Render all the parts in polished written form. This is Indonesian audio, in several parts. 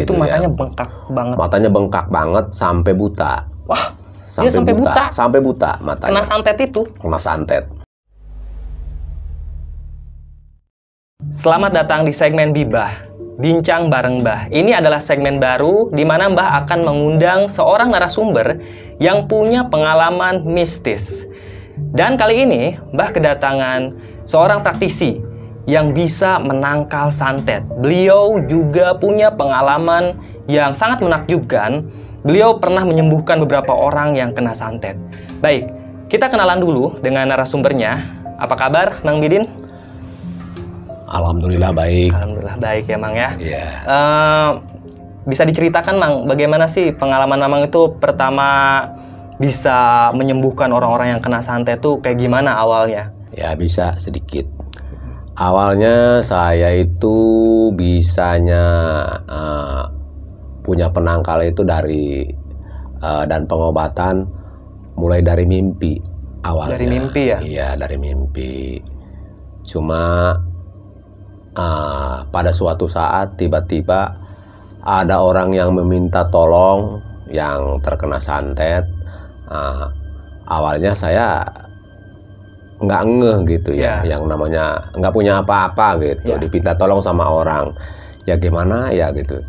gitu. Itu matanya ya. bengkak banget. Matanya bengkak banget sampai buta. Wah, dia sampai buta. Sampai buta matanya. Kena santet itu. Kena santet. Selamat datang di segmen Bibah, Bincang bareng Mbah. Ini adalah segmen baru di mana Mbah akan mengundang seorang narasumber yang punya pengalaman mistis. Dan kali ini Mbah kedatangan seorang praktisi yang bisa menangkal santet. Beliau juga punya pengalaman yang sangat menakjubkan. Beliau pernah menyembuhkan beberapa orang yang kena santet. Baik, kita kenalan dulu dengan narasumbernya. Apa kabar, Mang Bidin? Alhamdulillah baik. Alhamdulillah baik ya, Mang ya. Iya. Bisa diceritakan, Mang, bagaimana sih pengalaman Mamang itu pertama bisa menyembuhkan orang-orang yang kena santet itu kayak gimana awalnya? Ya bisa sedikit. Awalnya saya itu bisanya punya penangkal itu dari dan pengobatan mulai dari mimpi awalnya. Dari mimpi ya? Iya, dari mimpi. Cuma pada suatu saat tiba-tiba ada orang yang meminta tolong yang terkena santet. Awalnya saya nggak ngeh gitu ya, yang namanya nggak punya apa-apa gitu, diminta tolong sama orang, ya gimana ya gitu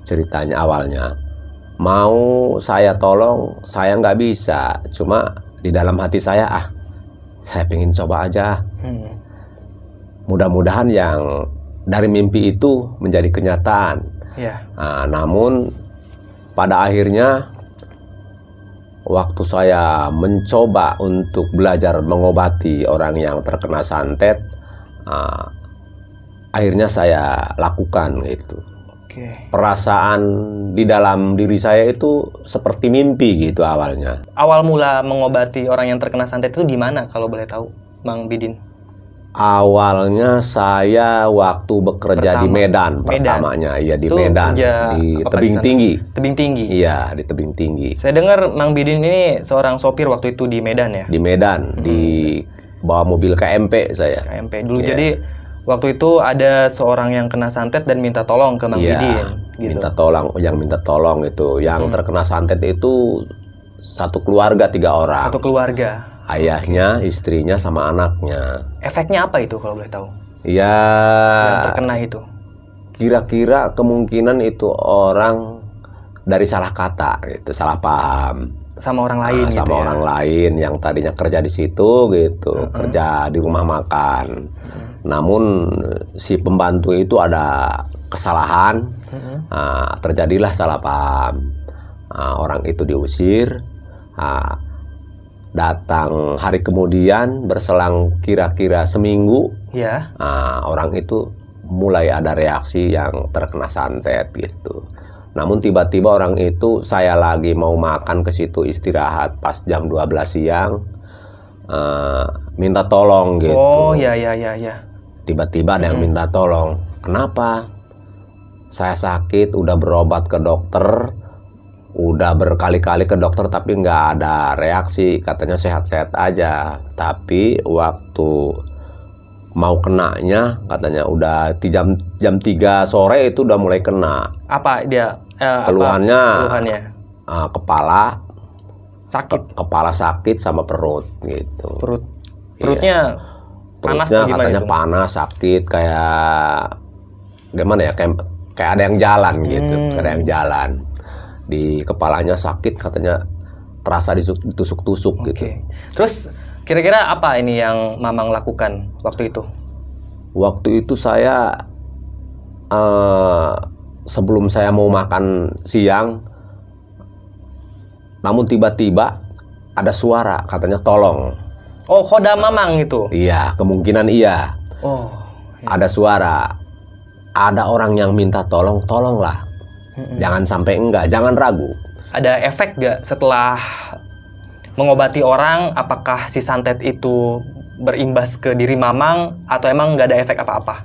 ceritanya. Awalnya mau saya tolong, saya nggak bisa, cuma di dalam hati saya saya pengen coba aja, mudah-mudahan yang dari mimpi itu menjadi kenyataan. Namun pada akhirnya waktu saya mencoba untuk belajar mengobati orang yang terkena santet, akhirnya saya lakukan gitu. Perasaan di dalam diri saya itu seperti mimpi gitu awalnya. Awal mula mengobati orang yang terkena santet itu di mana kalau boleh tahu, Mang Bidin? Awalnya saya waktu bekerja di Medan pertamanya, ya di Medan, di tebing tinggi. Tebing tinggi? Iya, di tebing tinggi. Saya dengar Mang Bidin ini seorang sopir waktu itu di Medan ya? Di Medan, di bawa mobil KMP saya. KMP dulu, jadi waktu itu ada seorang yang kena santet dan minta tolong ke Mang Bidin. Gitu. Minta tolong itu, yang terkena santet itu satu keluarga 3 orang. Satu keluarga. Ayahnya, istrinya, sama anaknya. Efeknya apa itu kalau boleh tahu? Ya, yang terkena itu. Kira-kira kemungkinan itu orang dari salah kata gitu, salah paham. Sama orang lain gitu. Sama orang lain yang tadinya kerja di situ gitu, kerja di rumah makan. Namun si pembantu itu ada kesalahan, terjadilah salah paham. Orang itu diusir. Datang hari kemudian, berselang kira-kira seminggu, orang itu mulai ada reaksi yang terkena santet gitu. Namun tiba-tiba orang itu, saya lagi mau makan ke situ istirahat pas jam 12 siang, minta tolong gitu. Oh ya. Tiba-tiba ada yang minta tolong. Kenapa? Saya sakit, udah berobat ke dokter. Udah berkali-kali ke dokter tapi nggak ada reaksi, katanya sehat-sehat aja. Tapi waktu mau kenanya katanya udah jam 3 sore itu udah mulai kena. Apa dia? Keluhannya kepala sakit. Kepala sakit sama perut gitu. Perutnya panas atau gimana katanya itu? Panas, sakit, kayak gimana ya, kayak ada yang jalan gitu, kayak ada yang jalan. Di kepalanya sakit, katanya terasa ditusuk-tusuk gitu. Terus kira-kira apa ini yang Mamang lakukan waktu itu? Waktu itu saya sebelum saya mau makan siang, namun tiba-tiba ada suara katanya tolong. Oh, khoda Mamang itu? Iya, kemungkinan iya. Oh. Ada suara, ada orang yang minta tolong, tolonglah. Jangan sampai enggak, jangan ragu. Ada efek gak setelah mengobati orang? Apakah si santet itu berimbas ke diri Mamang atau emang nggak ada efek apa-apa?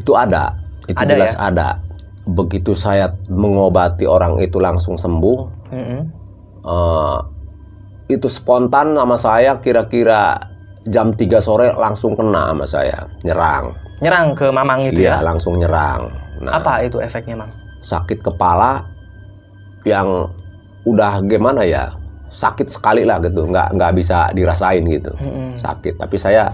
Itu ada, itu ada, jelas ya? Ada. Begitu saya mengobati orang itu langsung sembuh. Itu spontan sama saya, kira-kira jam 3 sore langsung kena sama saya, nyerang. Nyerang ke Mamang itu ya? Iya, langsung nyerang. Nah, apa itu efeknya, Mang? sakit kepala yang udah gimana ya, sakit sekali lah gitu, nggak bisa dirasain gitu, sakit. Tapi saya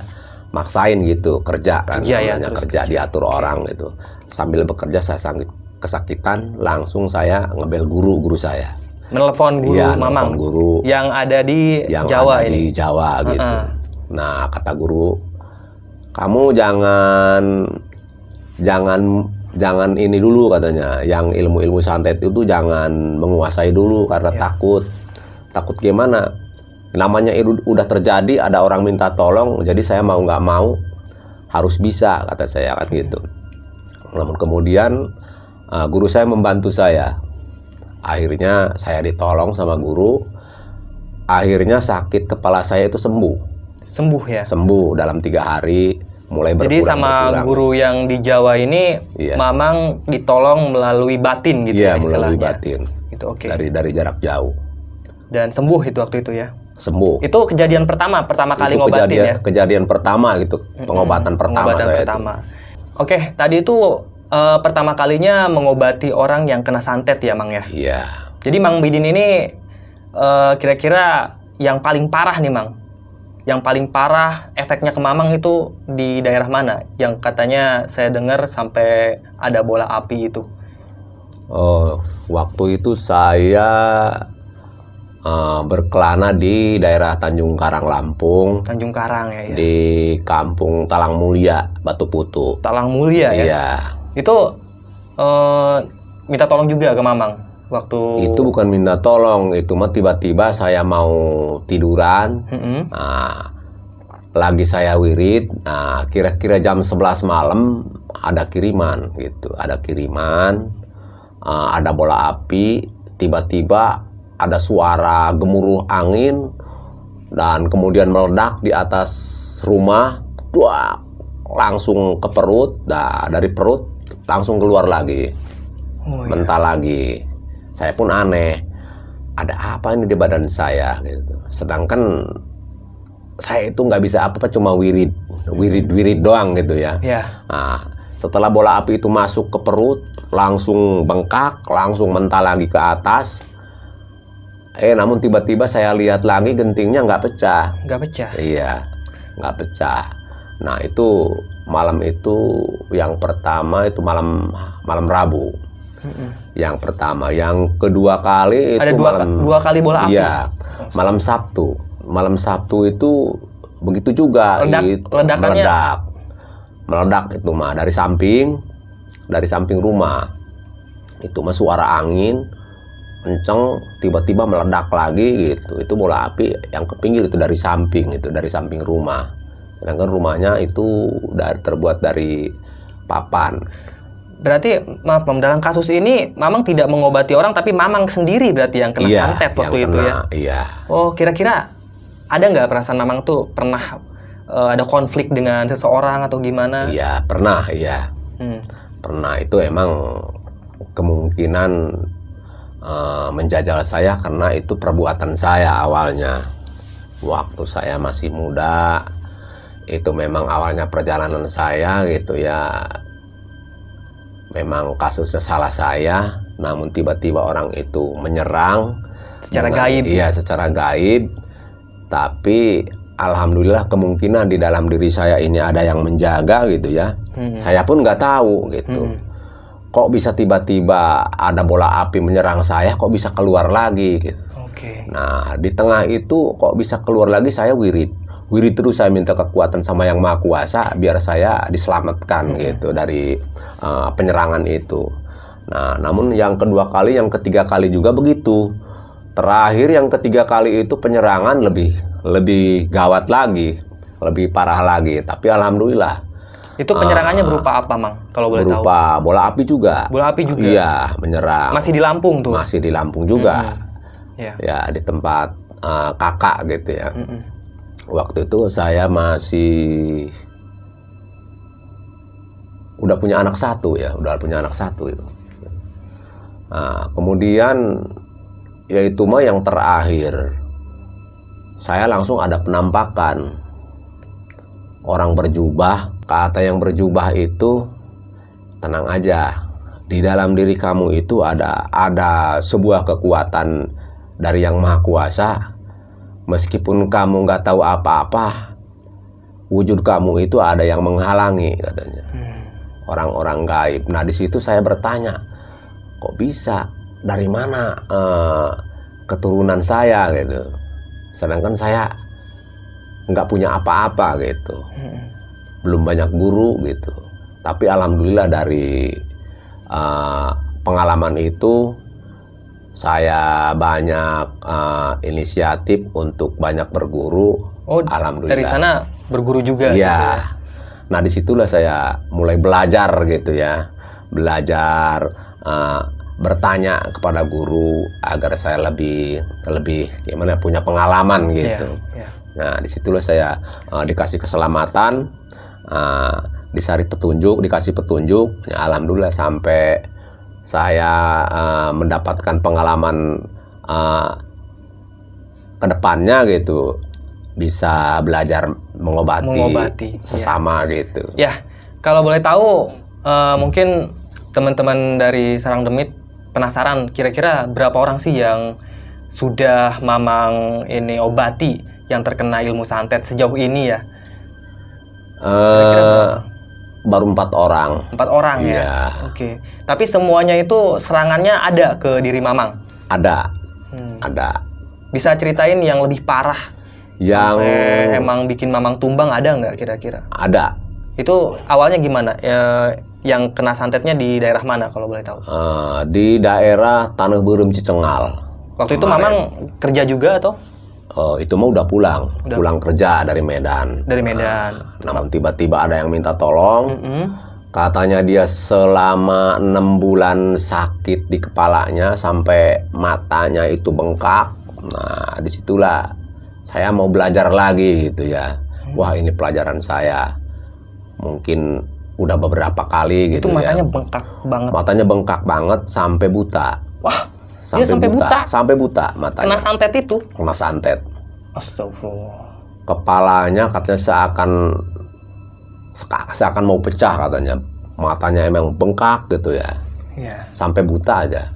maksain gitu, kerja kan, kerja diatur orang gitu. Sambil bekerja saya kesakitan, langsung saya ngebel guru saya. Menelepon guru Mamang guru yang ada di Jawa di Jawa gitu. Nah, kata guru, kamu jangan ini dulu katanya, yang ilmu-ilmu santet itu jangan menguasai dulu karena takut gimana, namanya udah terjadi, ada orang minta tolong, jadi saya mau nggak mau harus bisa, kata saya kan gitu. Namun kemudian guru saya membantu saya, akhirnya saya ditolong sama guru, akhirnya sakit kepala saya itu sembuh ya, sembuh dalam 3 hari. Mulai jadi sama guru yang di Jawa ini, Mamang ditolong melalui batin gitu ya istilahnya. Melalui batin. Itu dari jarak jauh. Dan sembuh itu waktu itu ya. Sembuh. Itu kejadian pertama kali ngobatin ya. Kejadian pertama gitu, pengobatan pertama saya itu. Oke, tadi itu pertama kalinya mengobati orang yang kena santet ya, Mang ya. Iya. Jadi Mang Bidin ini kira-kira yang paling parah nih, Mang. Yang paling parah efeknya ke Mamang itu di daerah mana? Yang katanya saya dengar sampai ada bola api itu. Oh, waktu itu saya berkelana di daerah Tanjung Karang, Lampung. Tanjung Karang ya. Di kampung Talang Mulia, Batu Putu. Talang Mulia ya? Iya. Itu minta tolong juga ke Mamang? Waktu itu bukan minta tolong, itu mah tiba-tiba saya mau tiduran, lagi saya wirid, kira-kira jam 11 malam ada kiriman gitu, ada bola api, tiba-tiba ada suara gemuruh angin dan kemudian meledak di atas rumah, langsung ke perut, dari perut langsung keluar lagi, mental lagi. Saya pun aneh, ada apa ini di badan saya gitu. Sedangkan saya itu nggak bisa apa-apa, cuma wirid doang gitu ya. Nah, setelah bola api itu masuk ke perut, langsung bengkak, langsung mental lagi ke atas. Namun tiba-tiba saya lihat lagi gentingnya nggak pecah. Nggak pecah? Iya, nggak pecah. Nah, itu malam itu yang pertama itu malam Rabu. Yang pertama, yang kedua kali ada itu dua kali bola api. Iya, malam Sabtu. Malam Sabtu itu begitu juga, meledak itu mah dari samping rumah. Itu mah suara angin kenceng, tiba-tiba meledak lagi gitu. Itu bola api yang ke pinggir itu dari samping rumah. Sedangkan rumahnya itu terbuat dari papan. Berarti, maaf Mam, dalam kasus ini Mamang tidak mengobati orang, tapi Mamang sendiri berarti yang kena santet waktu itu ya? Iya. Oh, kira-kira ada nggak perasaan Mamang tuh pernah ada konflik dengan seseorang atau gimana? Iya, pernah, iya. Pernah, itu emang kemungkinan menjajal saya karena itu perbuatan saya awalnya. Waktu saya masih muda, itu memang awalnya perjalanan saya gitu ya. Memang kasusnya salah saya, namun tiba-tiba orang itu menyerang secara gaib. Iya, secara gaib. Tapi alhamdulillah kemungkinan di dalam diri saya ini ada yang menjaga gitu ya. Saya pun nggak tahu gitu. Kok bisa tiba-tiba ada bola api menyerang saya, kok bisa keluar lagi gitu. Nah, di tengah itu kok bisa keluar lagi, saya wirid terus, saya minta kekuatan sama Yang Maha Kuasa biar saya diselamatkan gitu dari penyerangan itu. Nah, namun yang kedua kali, yang ketiga kali juga begitu. Terakhir yang ketiga kali itu penyerangan lebih gawat lagi, lebih parah lagi. Tapi alhamdulillah. Itu penyerangannya berupa apa, Mang? Kalau boleh tahu. Berupa bola api juga. Bola api juga? Iya, menyerang. Masih di Lampung tuh? Masih di Lampung juga. Ya, di tempat kakak gitu ya. Waktu itu saya masih udah punya anak satu itu. Nah, kemudian yaitu mah yang terakhir saya langsung ada penampakan orang berjubah. Kata yang berjubah itu, tenang aja, di dalam diri kamu itu ada sebuah kekuatan dari Yang Maha Kuasa. Meskipun kamu nggak tahu apa-apa, wujud kamu itu ada yang menghalangi katanya. Orang-orang gaib. Nah di situ saya bertanya, kok bisa? Dari mana keturunan saya gitu? Sedangkan saya nggak punya apa-apa gitu, belum banyak guru gitu. Tapi alhamdulillah dari pengalaman itu saya banyak inisiatif untuk banyak berguru. Alhamdulillah. Dari sana berguru juga. Iya. Gitu ya? Nah disitulah saya mulai belajar gitu ya, belajar bertanya kepada guru agar saya lebih gimana punya pengalaman gitu. Iya. Nah disitulah saya dikasih keselamatan, dikasih petunjuk. Ya, alhamdulillah sampai saya mendapatkan pengalaman kedepannya gitu, bisa belajar mengobati sesama gitu. Ya, kalau boleh tahu mungkin teman-teman dari Sarang Demit penasaran kira-kira berapa orang sih yang sudah Mamang ini obati yang terkena ilmu santet sejauh ini ya? Baru 4 orang. 4 orang ya? Iya. Oke. Tapi semuanya itu serangannya ada ke diri Mamang? Ada. Ada. Bisa ceritain yang lebih parah? Yang sampai emang bikin Mamang tumbang ada nggak kira-kira? Ada. Itu awalnya gimana? Yang kena santetnya di daerah mana kalau boleh tahu? Di daerah Tanah Beureum Cicengal. Waktu itu Mamang kerja juga atau? Itu mah udah pulang kerja dari Medan. Dari Medan. Namun tiba-tiba ada yang minta tolong. Katanya dia selama 6 bulan sakit di kepalanya sampai matanya itu bengkak. Nah disitulah saya mau belajar lagi gitu ya. Wah ini pelajaran saya. Mungkin udah beberapa kali gitu. Itu matanya ya. Bengkak banget. Matanya bengkak banget sampai buta. Wah, sampai buta. Sampai buta matanya. Kena santet itu? Kena santet. Astagfirullah. Kepalanya katanya seakan mau pecah katanya. Matanya emang bengkak gitu ya. Iya. Sampai buta aja.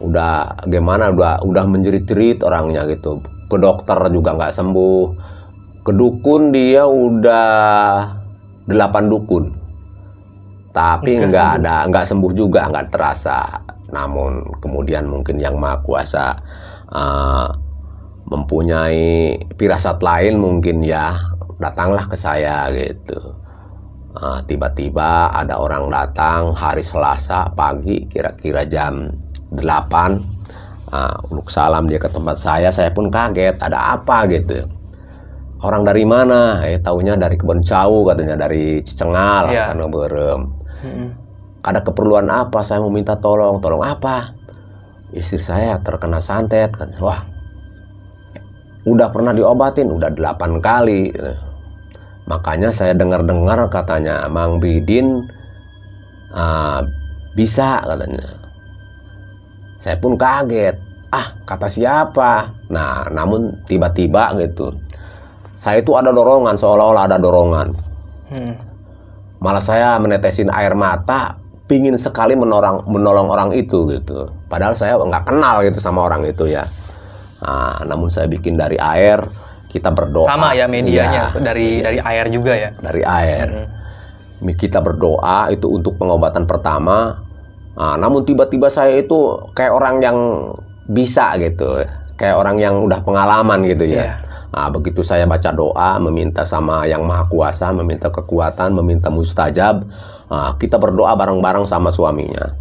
Udah gimana? Udah menjerit-jerit orangnya gitu. Ke dokter juga nggak sembuh. Ke dukun dia udah 8 dukun. Tapi nggak sembuh juga, nggak terasa. Namun kemudian mungkin Yang Maha Kuasa mempunyai firasat lain mungkin ya, datanglah ke saya gitu. Tiba-tiba ada orang datang hari Selasa pagi kira-kira jam 8. Uluk salam dia ke tempat saya pun kaget, ada apa gitu. Orang dari mana? Taunya dari Kebon Cau katanya, dari Cicengal, Tanah Beureum. Ada keperluan apa? Saya mau minta tolong. Tolong apa? Istri saya terkena santet kan. Wah, udah pernah diobatin, udah 8 kali. Makanya saya dengar-dengar katanya Mang Bidin bisa katanya. Saya pun kaget. Kata siapa? Nah, namun tiba-tiba gitu. Saya itu ada dorongan, seolah-olah ada dorongan. Malah saya menetesin air mata, pingin sekali menolong orang itu gitu. Padahal saya nggak kenal gitu sama orang itu ya. Namun saya bikin dari air, kita berdoa. Sama ya medianya, dari air juga ya? Dari air. Kita berdoa itu untuk pengobatan pertama. Namun tiba-tiba saya itu kayak orang yang bisa gitu, kayak orang yang udah pengalaman gitu ya. Begitu saya baca doa, meminta sama Yang Maha Kuasa, meminta kekuatan, meminta mustajab, kita berdoa bareng-bareng sama suaminya.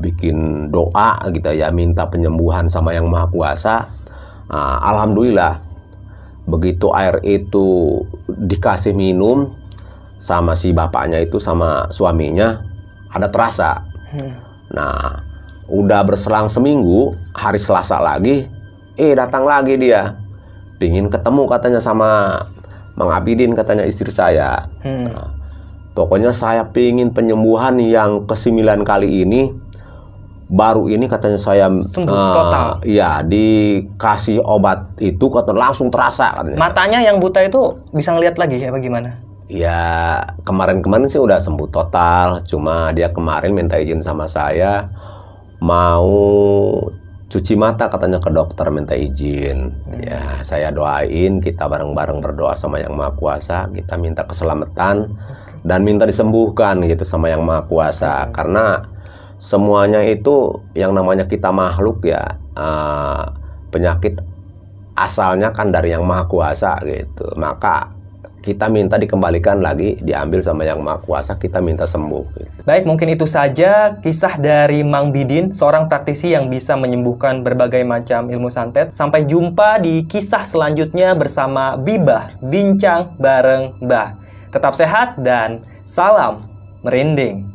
Bikin doa gitu ya, minta penyembuhan sama Yang Maha Kuasa. Alhamdulillah, begitu air itu dikasih minum sama si bapaknya itu, sama suaminya, ada terasa. Nah, udah berselang seminggu, hari Selasa lagi, datang lagi dia. Pingin ketemu katanya sama Mang Abidin, katanya istri saya. Pokoknya saya pingin penyembuhan yang ke-9 kali ini. Baru ini katanya saya total. Ya, dikasih obat itu katanya langsung terasa katanya. Matanya yang buta itu bisa ngelihat lagi apa gimana? Ya kemarin-kemarin sih udah sembuh total, cuma dia kemarin minta izin sama saya mau cuci mata katanya ke dokter, minta izin. Ya saya doain, kita bareng-bareng berdoa sama Yang Maha Kuasa, kita minta keselamatan dan minta disembuhkan gitu sama Yang Maha Kuasa. Karena semuanya itu yang namanya kita makhluk ya, penyakit asalnya kan dari Yang Maha Kuasa gitu. Maka kita minta dikembalikan lagi, diambil sama Yang Maha Kuasa, kita minta sembuh gitu. Baik, mungkin itu saja kisah dari Mang Bidin, seorang praktisi yang bisa menyembuhkan berbagai macam ilmu santet. Sampai jumpa di kisah selanjutnya bersama Bibah, bincang bareng Mbah. Tetap sehat dan salam merinding.